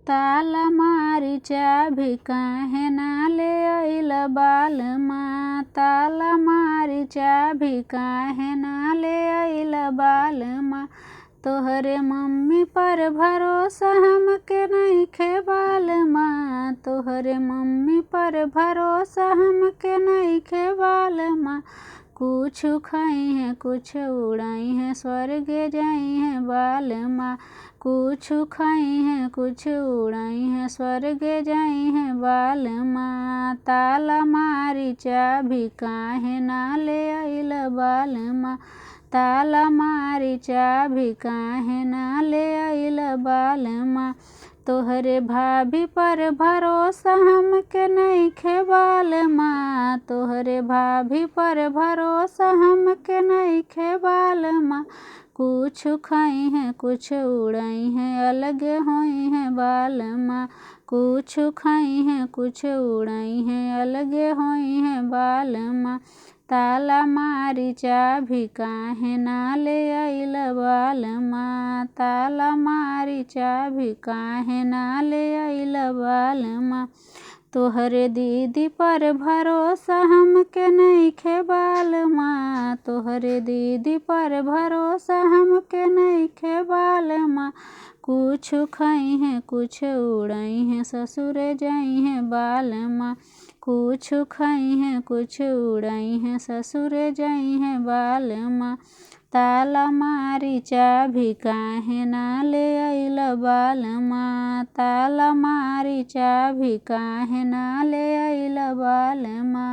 ताला मारी चाभी काहे ना ले आइल बालमा। ताला मारी चाभी काहे ना ले आइल बालमा। तोहरे मम्मी पर भरोसा हमके नइखे बालमा। तोहरे मम्मी पर भरोसा हमके नइखे बालमा। कुछ खाई है कुछ उड़ाई है स्वर्ग जाई है बालमा। कुछ खाई है कुछ उड़ाई है स्वर्ग जाई है बालमा। ताला मारी चाभी काहे ना ले आइल बालमा। ताला मारी चाभी काहे ना ले आइल बालमा। तोहरे भाभी पर भरोसा हमके नइखे बालमा। तोहरे भाभी पर भरोसा हमके नइखे बालमा। कुछ खाई है कुछ उड़ाई है अलग होई है बालमा। कुछ खाई है कुछ उड़ाई है अलग होई है बालमा। ताला मारी चाभी काहे ना ले आइल बालमा। ताला मारी चाभी काहे ना ले आइल बालमा। तोहरे दीदी पर भरोसा हमके नइखे बालमा। तोहरे दीदी पर भरोसा हमके नइखे बालमा। कुछ खाई है कुछ उड़ाई है ससुर जाई है बालमा। कुछ खाई है कुछ उड़ाई है ससुर जाई है बालमा। ताला मारी चाभी काहे ना ले आइल बालमा। ताला मारी चाभी काहे ना ले आइल बालमा।